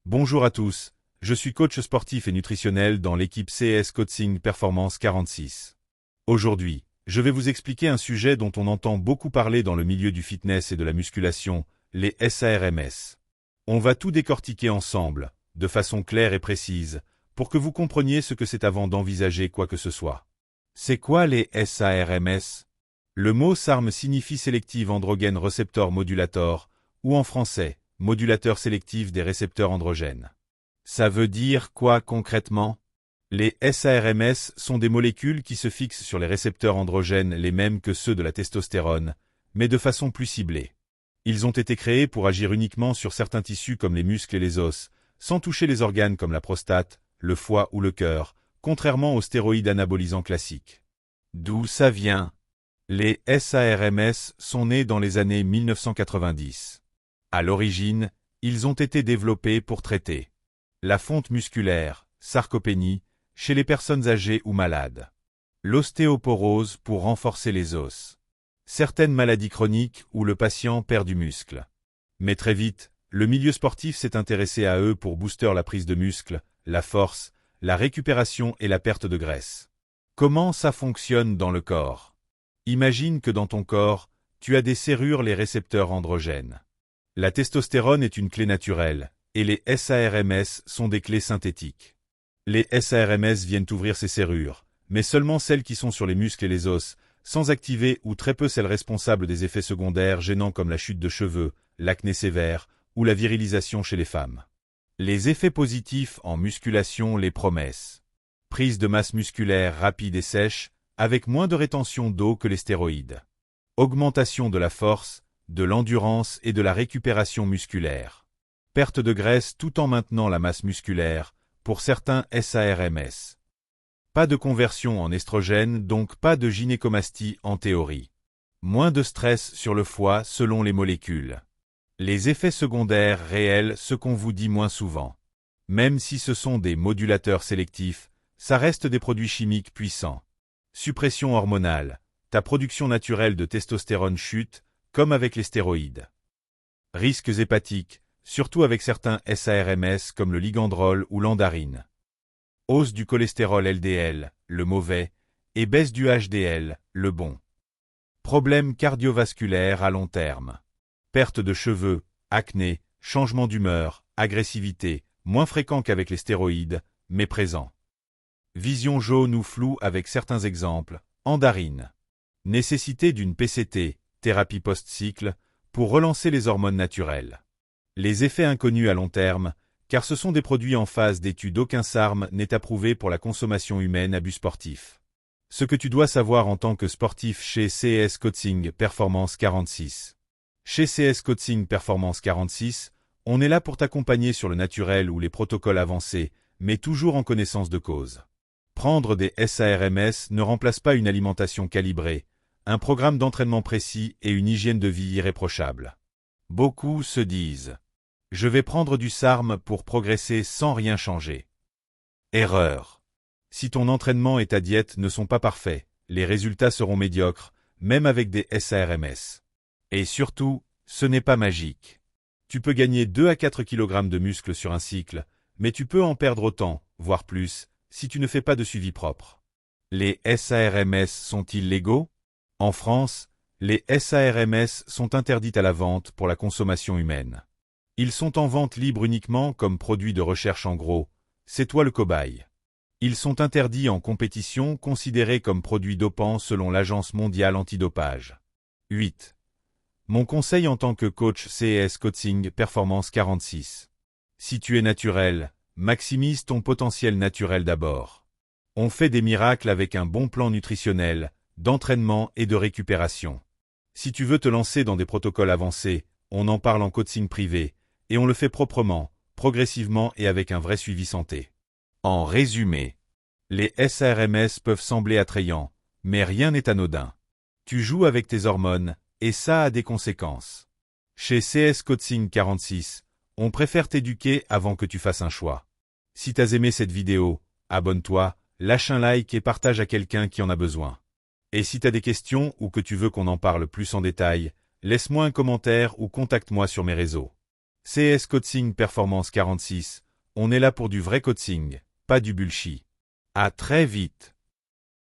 Bonjour à tous, je suis coach sportif et nutritionnel dans l'équipe CS Coaching Performance 46. Aujourd'hui, je vais vous expliquer un sujet dont on entend beaucoup parler dans le milieu du fitness et de la musculation, les SARMS. On va tout décortiquer ensemble, de façon claire et précise, pour que vous compreniez ce que c'est avant d'envisager quoi que ce soit. C'est quoi les SARMS? Le mot SARM signifie Selective Androgen Receptor Modulator, ou en français, modulateur sélectif des récepteurs androgènes. Ça veut dire quoi concrètement? Les SARMS sont des molécules qui se fixent sur les récepteurs androgènes les mêmes que ceux de la testostérone, mais de façon plus ciblée. Ils ont été créés pour agir uniquement sur certains tissus comme les muscles et les os, sans toucher les organes comme la prostate, le foie ou le cœur, contrairement aux stéroïdes anabolisants classiques. D'où ça vient? Les SARMS sont nés dans les années 1990. À l'origine, ils ont été développés pour traiter la fonte musculaire, sarcopénie, chez les personnes âgées ou malades, l'ostéoporose pour renforcer les os, certaines maladies chroniques où le patient perd du muscle. Mais très vite, le milieu sportif s'est intéressé à eux pour booster la prise de muscle, la force, la récupération et la perte de graisse. Comment ça fonctionne dans le corps? Imagine que dans ton corps, tu as des serrures les récepteurs androgènes. La testostérone est une clé naturelle, et les SARMS sont des clés synthétiques. Les SARMS viennent ouvrir ces serrures, mais seulement celles qui sont sur les muscles et les os, sans activer ou très peu celles responsables des effets secondaires gênants comme la chute de cheveux, l'acné sévère ou la virilisation chez les femmes. Les effets positifs en musculation les promettent. Prise de masse musculaire rapide et sèche, avec moins de rétention d'eau que les stéroïdes. Augmentation de la force, de l'endurance et de la récupération musculaire. Perte de graisse tout en maintenant la masse musculaire, pour certains SARMS. Pas de conversion en estrogène, donc pas de gynécomastie en théorie. Moins de stress sur le foie selon les molécules. Les effets secondaires réels, ce qu'on vous dit moins souvent. Même si ce sont des modulateurs sélectifs, ça reste des produits chimiques puissants. Suppression hormonale. Ta production naturelle de testostérone chute, comme avec les stéroïdes. Risques hépatiques, surtout avec certains SARMS comme le ligandrol ou l'andarine. Hausse du cholestérol LDL, le mauvais, et baisse du HDL, le bon. Problèmes cardiovasculaires à long terme. Perte de cheveux, acné, changement d'humeur, agressivité, moins fréquent qu'avec les stéroïdes, mais présent. Vision jaune ou floue avec certains exemples, andarine. Nécessité d'une PCT, thérapie post-cycle, pour relancer les hormones naturelles. Les effets inconnus à long terme, car ce sont des produits en phase d'étude. Aucun SARM n'est approuvé pour la consommation humaine à but sportif. Ce que tu dois savoir en tant que sportif chez CS Coaching Performance 46. Chez CS Coaching Performance 46, on est là pour t'accompagner sur le naturel ou les protocoles avancés, mais toujours en connaissance de cause. Prendre des SARMS ne remplace pas une alimentation calibrée, un programme d'entraînement précis et une hygiène de vie irréprochable. Beaucoup se disent « Je vais prendre du SARM pour progresser sans rien changer ». Erreur. Si ton entraînement et ta diète ne sont pas parfaits, les résultats seront médiocres, même avec des SARMS. Et surtout, ce n'est pas magique. Tu peux gagner 2 à 4 kg de muscles sur un cycle, mais tu peux en perdre autant, voire plus, si tu ne fais pas de suivi propre. Les SARMS sont-ils légaux? En France, les SARMS sont interdites à la vente pour la consommation humaine. Ils sont en vente libre uniquement comme produits de recherche en gros, c'est toi le cobaye. Ils sont interdits en compétition, considérés comme produits dopants selon l'Agence mondiale antidopage. 8. Mon conseil en tant que coach CS Coaching Performance 46. Si tu es naturel, maximise ton potentiel naturel d'abord. On fait des miracles avec un bon plan nutritionnel, d'entraînement et de récupération. Si tu veux te lancer dans des protocoles avancés, on en parle en coaching privé, et on le fait proprement, progressivement et avec un vrai suivi santé. En résumé, les SARMS peuvent sembler attrayants, mais rien n'est anodin. Tu joues avec tes hormones, et ça a des conséquences. Chez CS Coaching 46, on préfère t'éduquer avant que tu fasses un choix. Si t'as aimé cette vidéo, abonne-toi, lâche un like et partage à quelqu'un qui en a besoin. Et si t'as des questions ou que tu veux qu'on en parle plus en détail, laisse-moi un commentaire ou contacte-moi sur mes réseaux. CS Coaching Performance 46, on est là pour du vrai coaching, pas du bullshit. À très vite.